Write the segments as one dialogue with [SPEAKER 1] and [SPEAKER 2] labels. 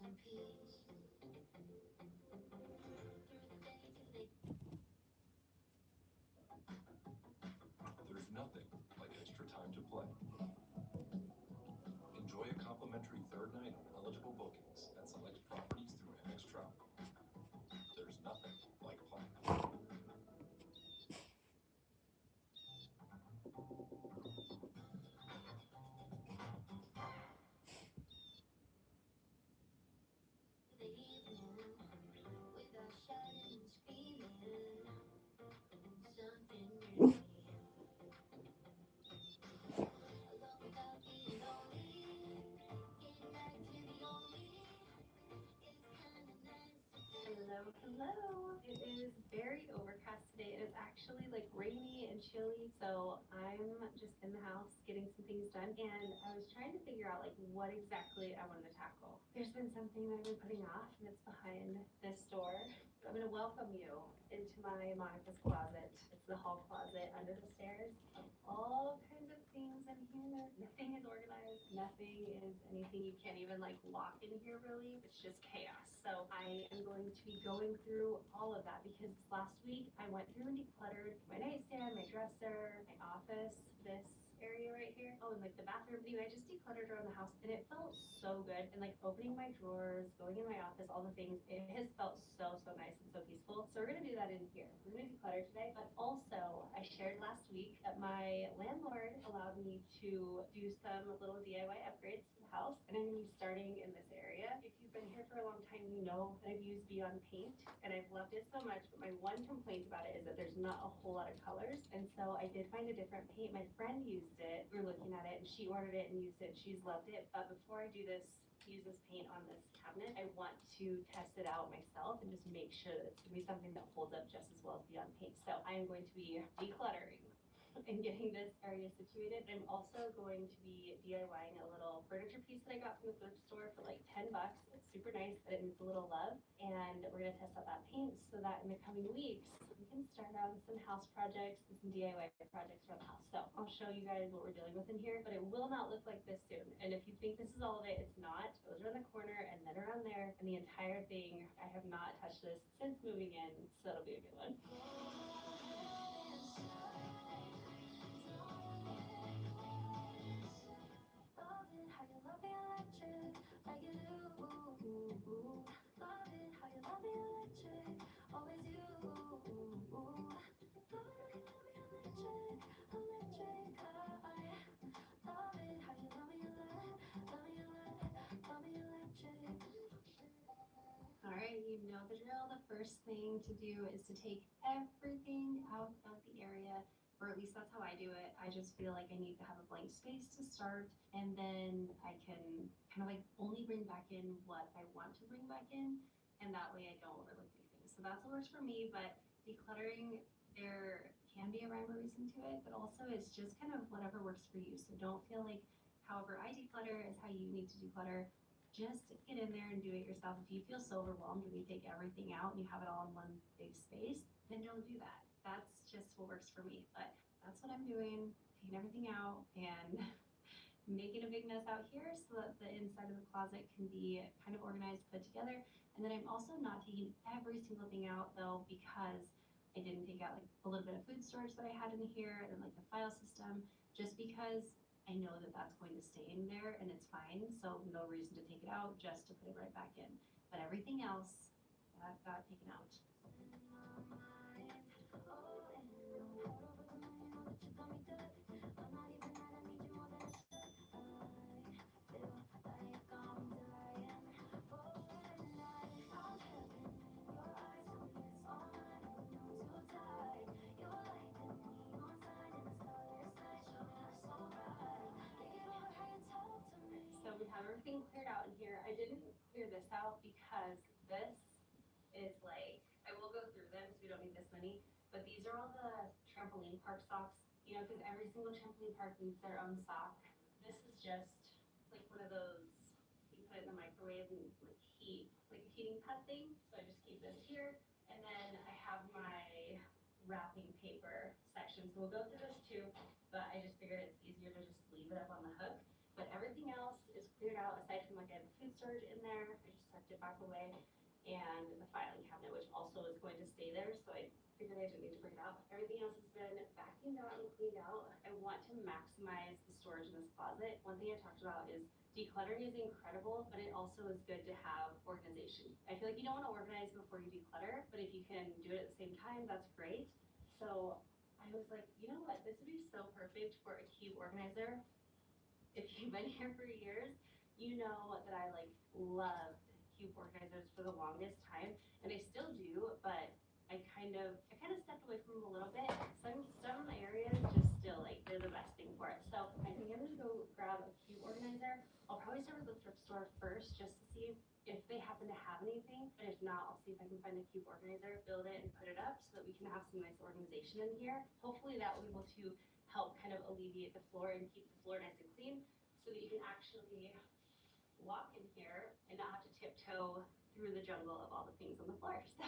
[SPEAKER 1] There's nothing like extra time to play. Enjoy a complimentary third night on eligible bookings at select properties through MX Travel. There's nothing like playing.
[SPEAKER 2] Hello, hello. It is very overcast today. It is actually like rainy and chilly, so I'm just in the house getting some things done. And I was trying to figure out like what exactly I wanted to tackle. There's been something that I've been putting off, and it's behind this door. I'm gonna welcome you into my Monica's closet. It's the hall closet under the stairs. All kinds of things in here. Nothing is organized. Nothing is anything you can't even like lock in here really. It's just chaos. So I am going to be going through all of that because last week I went through and decluttered my nightstand, my dresser, my office, this area right here. Oh, and like the bathroom. Anyway, I just decluttered around the house and it felt so good. And like opening my drawers, going in my office, all the things, it has felt so nice and so peaceful. So we're gonna do that in here. We're gonna declutter today, but also I shared last week that my landlord allowed me to do some little DIY upgrades to the house, and I'm gonna be starting in this area. If you've been here for a long time, you know that I've used Beyond Paint, and I've loved it so much, but my one complaint about it is that there's not a whole lot of colors, and so I did find a different paint. My friend used it, we were looking at it, and she ordered it and used it, she's loved it, but before I do this, use this paint on this cabinet, I want to test it out myself and just make sure that it's gonna be something that holds up just as well as Beyond Paint. So I am going to be decluttering and getting this area situated. I'm also going to be DIYing a little furniture piece that I got from the thrift store for like 10 bucks. It's super nice, but it needs a little love. And we're gonna test out that paint so that in the coming weeks, we can start on some house projects and some DIY projects around the house. So I'll show you guys what we're dealing with in here, but it will not look like this soon. And if you think this is all of it, it's not. It goes around the corner and then around there, and the entire thing. I have not touched this since moving in, so it'll be a good one. All right, you know the drill. The first thing to do is to take everything out of the area, or at least that's how I do it. I just feel like I need to have a blank space to start, and then I can kind of like only bring back in what I want to bring back in, and that way I don't overlook anything. So that's what works for me, but decluttering, there can be a rhyme or reason to it, but also it's just kind of whatever works for you. So don't feel like however I declutter is how you need to declutter. Just get in there and do it yourself. If you feel so overwhelmed when you take everything out and you have it all in one big space, then don't do that. That's just what works for me. But that's what I'm doing, taking everything out and making a big mess out here so that the inside of the closet can be kind of organized, put together. And then I'm also not taking every single thing out though, because I didn't take out like a little bit of food storage that I had in here and then like the file system, just because I know that that's going to stay in there and it's fine. So no reason to take it out, just to put it right back in. But everything else that got taken out. So we have everything cleared out in here. I didn't clear this out because this is like, I will go through them because we don't need this many, but these are all the trampoline park socks, you know, because every single trampoline park needs their own sock. This is just like one of those, you put it in the microwave and like heat, like a heating pad thing. So I just keep this here. And then I have my wrapping paper section. So we'll go through this too, but I just figured it's easier to just leave it up on the hook. But everything else is cleared out aside from like I have a food storage in there. I just tucked it back away. And the filing cabinet, which also is going to stay there, so I figured I didn't need to bring it out. Everything else has been vacuumed out and cleaned out. I want to maximize the storage in this closet. One thing I talked about is decluttering is incredible, but it also is good to have organization. I feel like you don't want to organize before you declutter, but if you can do it at the same time, that's great. So I was like, you know what, this would be so perfect for a cube organizer. If you've been here for years, you know that I like loved cube organizers for the longest time, and I still do, but I kind of stepped away from them a little bit. Some areas just still like they're the best thing for it. So I think I'm gonna go grab a cube organizer. I'll probably start with the thrift store first just to see if they happen to have anything, but if not, I'll see if I can find a cube organizer, build it and put it up so that we can have some nice organization in here. Hopefully that will be able to help kind of alleviate the floor and keep the floor nice and clean so that you can actually walk in here and not have to tiptoe through the jungle of all the things on the floor. So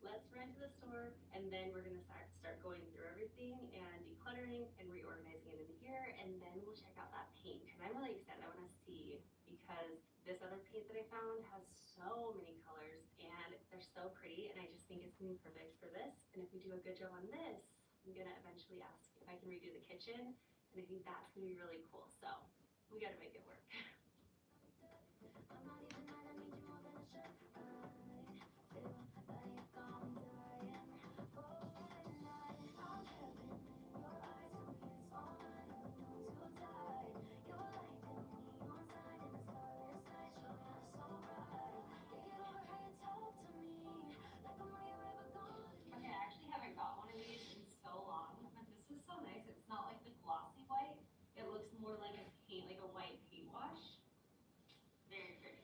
[SPEAKER 2] let's run to the store and then we're gonna start going through everything and decluttering and reorganizing it in here, and then we'll check out that paint because I'm really excited. I wanna see because this other paint that I found has so many colors and they're so pretty, and I just think it's gonna be perfect for this. And if we do a good job on this, I'm gonna eventually ask if I can redo the kitchen, and I think that's gonna be really cool. So we gotta make it work. Okay, I actually haven't got one of these in so long, but this is so nice. It's not like the glossy white. It looks more like a paint, like a white paint wash. Very pretty.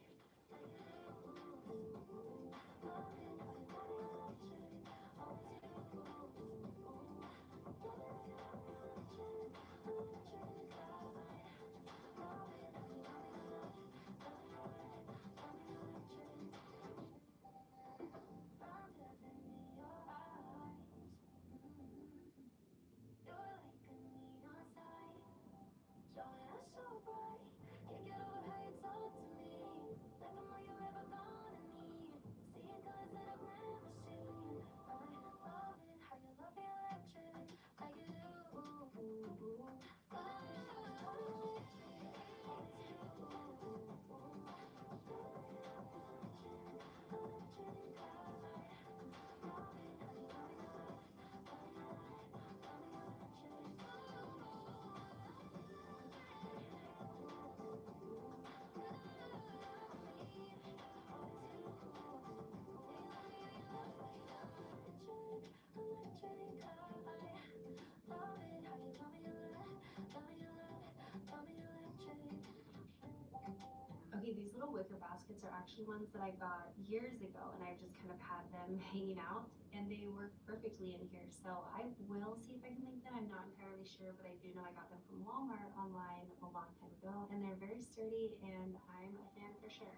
[SPEAKER 2] Okay, these little wicker baskets are actually ones that I got years ago, and I've just kind of had them hanging out, and they work perfectly in here. So I will see if I can link them. I'm not entirely sure, but I do know I got them from Walmart online a long time ago, and they're very sturdy, and I'm a fan for sure.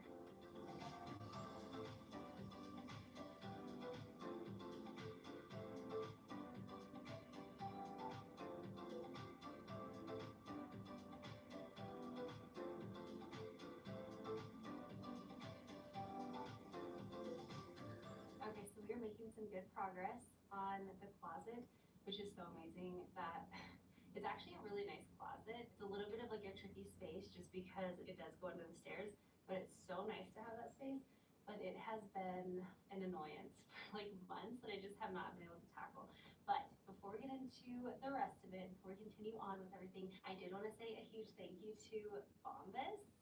[SPEAKER 2] Okay, so we are making some good progress on the closet, which is so amazing that it's actually a really nice closet. It's a little bit of like a tricky space just because it does go under the stairs, but it's so nice to have that space. But it has been an annoyance for like months that I just have not been able to tackle. But before we get into the rest of it, before we continue on with everything, I did want to say a huge thank you to Bombas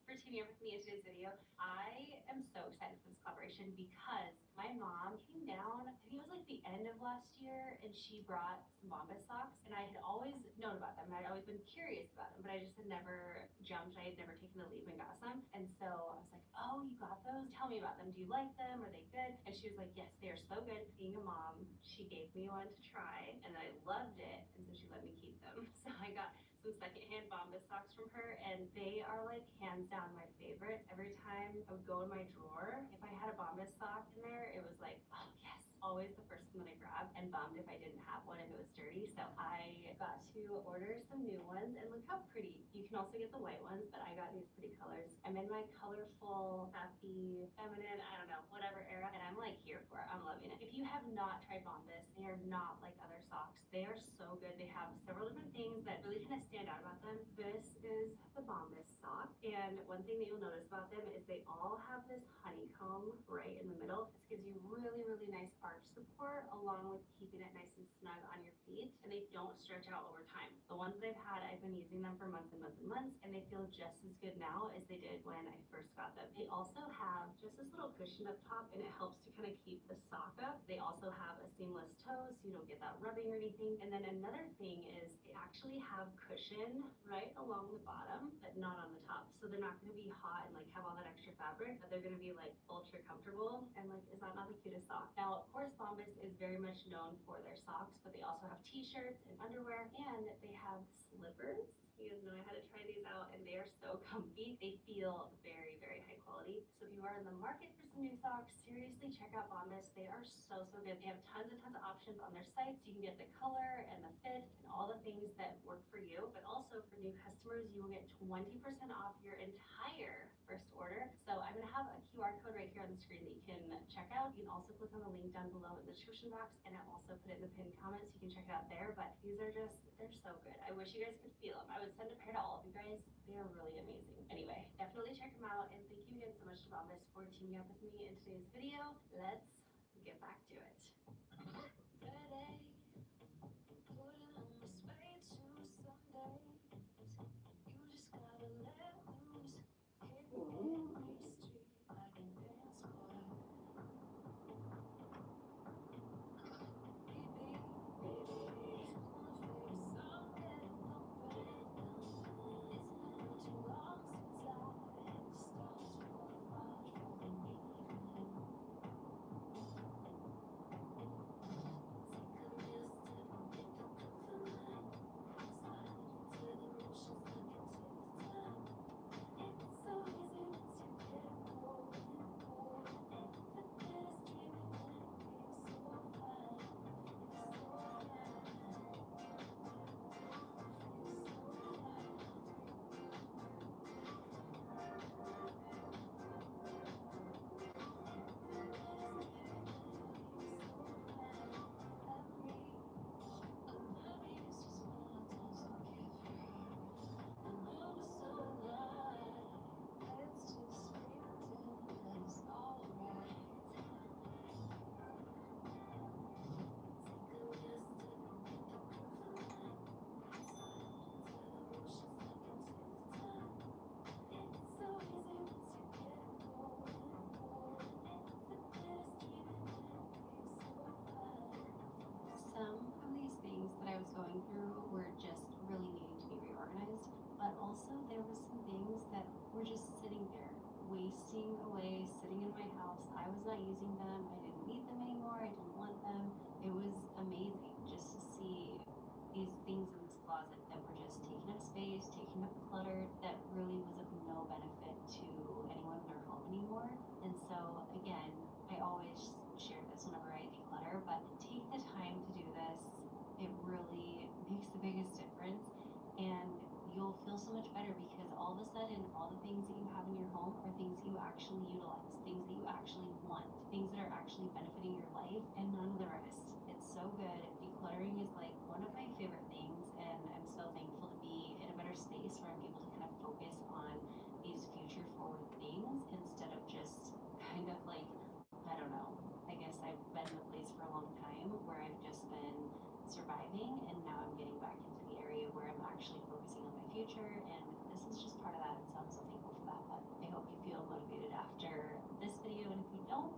[SPEAKER 2] for tuning in with me in today's video. I am so excited for this collaboration because my mom came down, I think it was like the end of last year, and she brought some Bombas socks, and I had always known about them, and I'd always been curious about them, but I just had never jumped, I had never taken the leap and got some, and so I was like, oh, you got those? Tell me about them. Do you like them? Are they good? And she was like, yes, they are so good. Being a mom, she gave me one to try, and I loved it, and so she let me keep them. So I got some secondhand Bombas socks from her, and they are like hands down my favorite. Every time I would go in my drawer, if I had a Bombas sock in there, it was like, oh yes, always the first one that I grab, and bummed if I didn't have one if it was dirty. So I got to order some new ones, and look how pretty. You can also get the white ones, but I got these pretty colors. I'm in my colorful, happy, feminine, I don't know, whatever era, and I'm like here for it. I'm loving it. If you have not tried Bombas, they are not like other socks. They are so good. They have several different things that really kind of stand out about them. This is the Bombas sock, and one thing that you'll notice about them is they all have this honeycomb right in the middle. This gives you really, really nice arch support along with keeping it nice and snug on your feet, and they don't stretch out over time. The ones they've had, I've been using them for months and months and months, and they feel just as good now as they did when I first got them. They also have just this little cushion up top, and it helps to kind of keep the sock up. They also have a seamless toe, so you don't get that rubbing or anything. And then another thing is they actually have cushion right along the bottom, but not on the top. So they're not gonna be hot and like have all that extra fabric, but they're gonna be like ultra comfortable. And like, is that not the cutest sock? Now, of course, Bombas is very much known for their socks, but they also have t-shirts and underwear, and they have slippers. You guys know I had to try these out, and they are so comfy. They feel very, very high quality. So if you are in the market for some new socks, seriously check out Bombas. They are so, so good. They have tons and tons of options on their site, so you can get the color and the fit and all the things that work for you. But also for new customers, you will get 20% off your entire first order. So I'm gonna have a QR code right here on the screen that you can check out. You can also click on the link down below in the description box, and I'll also put it in the pinned comments so you can check it out there. But these are just, they're so good. I wish you guys could feel them. I would send a pair to all of you guys. They are really amazing. Anyway, definitely check them out, and thank you again so much to Bombas for teaming up with me in today's video. Let's get back to it. Some of these things that I was going through were just really needing to be reorganized, but also there were some things that were just sitting there, wasting away, sitting in my house. I was not using them. I didn't need them anymore. I didn't want them. It was amazing just to see these things in this closet that were just taking up space, taking up clutter, that really was of no benefit to anyone in our home anymore. And so again, I always share this whenever I declutter, but take the time to do this. It really makes the biggest difference, and you'll feel so much better because all of a sudden, all the things that you have in your home are things that you actually utilize, things that you actually want, things that are actually benefiting your life, and none of the rest. It's so good. Decluttering is like one of my favorite things, and I'm so thankful to be in a better space where I'm able to kind of focus on these future forward things instead of just kind of like, I don't know, I guess I've been in a place for a long time where I've just been surviving, and now I'm getting back into the area where I'm actually focusing on my future, and this is just part of that, and so I'm so thankful for that. But I hope you feel motivated after this video, and if you don't,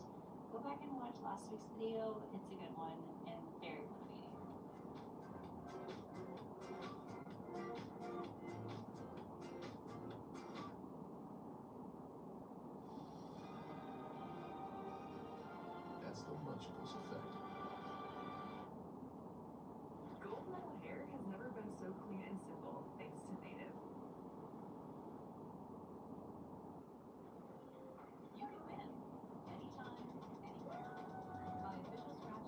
[SPEAKER 2] go back and watch last week's video. It's a good one and very motivating.
[SPEAKER 1] That's the Munchkins effect.
[SPEAKER 3] Gold metal hair has never been so clean and simple thanks to Native. You can win anytime, anywhere. Buy official scratch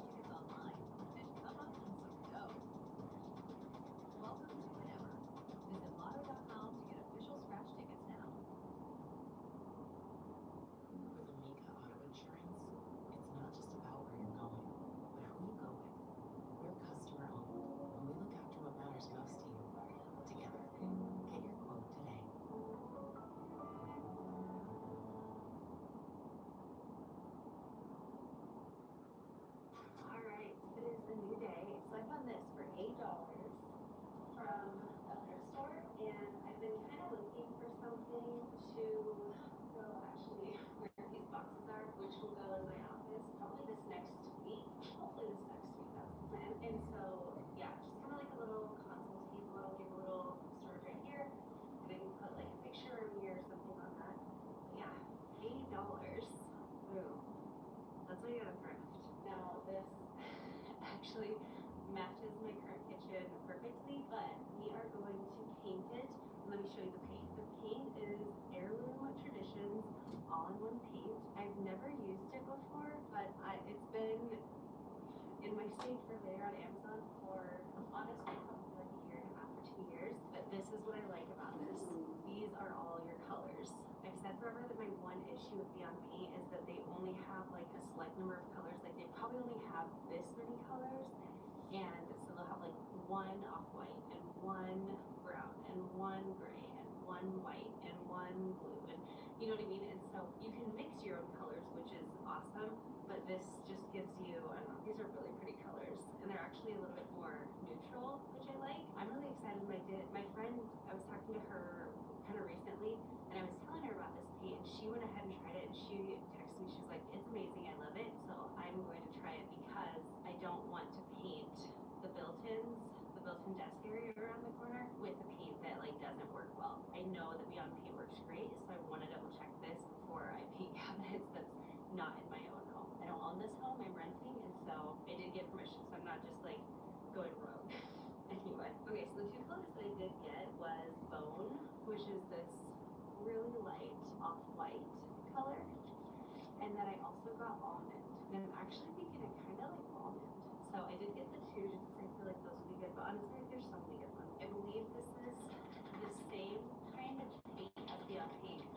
[SPEAKER 2] from a thrift store, and I've been kind of looking for something to go actually where these boxes are, which will go in my office probably this next week. Hopefully this next week, that's the plan. And so, yeah, just kind of like a little console table. I'll give a little storage right here, and I can put like a picture or mirror or something on that. But yeah, $80. Boom. That's what you gotta thrift. Now this actually matches my current kitchen perfectly, but we are going to paint it. Let me show you the paint. The paint is Heirloom Traditions all-in-one paint. I've never used it before, but it's been in my save for later on Amazon for honestly probably like a year and a half or 2 years. But this is what I like about this. These are all your colors. I've said forever that my one issue with Beyond Paint is that they only have like a select number of colors. Like they probably only have this many colors. And so they'll have like one off-white and one brown and one gray and one white and one blue, and you know what I mean? And so you can mix your own colors, which is awesome, but this just gives you, I don't know, these are really pretty colors, and they're actually a little bit more neutral, which I like. I'm really excited when I did it. My friend, I was talking to her kind of recently, and I was telling her about this paint, and she went ahead and tried it, and she texted me, she's like, it's amazing, I love it, so I'm going to try it because I don't want to paint the built-in desk area around the corner with the paint that like doesn't work well. I know that Beyond Paint works great, so I want to double check this before I paint cabinets that's not in my own home. I don't own this home, I'm renting, and so I did get permission, so I'm not just like going rogue. Anyway, okay, so the two colors that I did get was Bone, which is this really light off-white color, and then I also got Almond, and I'm actually thinking I kind of like Almond. So I did get the two just because I feel like those would be good, but honestly, there's so many good ones. I believe this is the same kind of paint as Beyond Paint,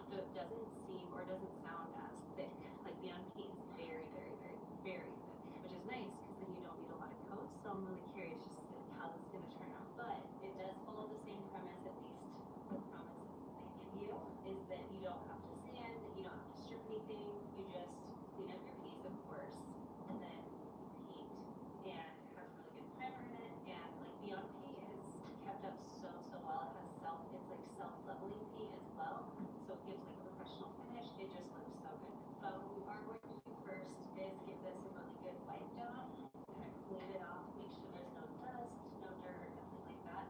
[SPEAKER 2] so it doesn't seem or doesn't sound as thick. Like Beyond Paint is very, very, very, very thick, which is nice because then you don't need a lot of coats. So I'm really curious just to see how this is going to turn out. But it does follow the same premise, at least the promises that they give you, is that you don't have to sand, you don't have to strip anything, you just clean up your piece, of course, and then paint. And it has really good primer in it, and like Beyond Paint has kept up so well. It has it's like self-leveling paint as well, so it gives like a professional finish. It just looks so good. So what we are going to do first is give this a really good wipe down, kind of clean it off, make sure there's no dust, no dirt, nothing like that,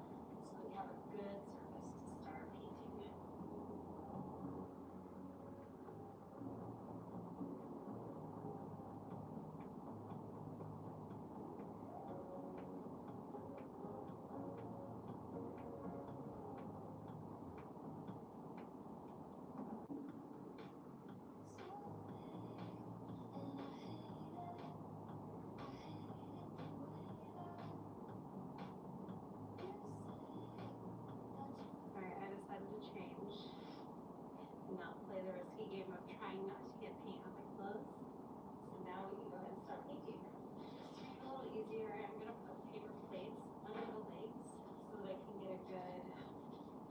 [SPEAKER 2] so we have a good surface to start painting it. Alright, I decided to change, not play the risky game of trying not to get paint on my clothes. So now we can go ahead and start painting. Just to make it a little easier, I'm gonna put paper plates under the legs so that I can get a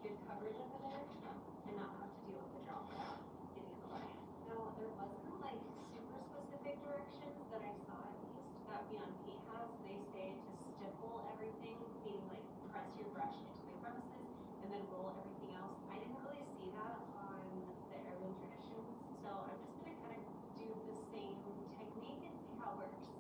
[SPEAKER 2] good coverage over there and not have to deal with the drop getting in the way. Now, there wasn't like super specific directions that I saw, at least, that Beyond Paint has. They say to stipple everything, meaning like press your brush into the crevices and then roll everything else. I didn't really see that on the Heirloom Traditions, so I'm just gonna kind of do the same technique and see how it works.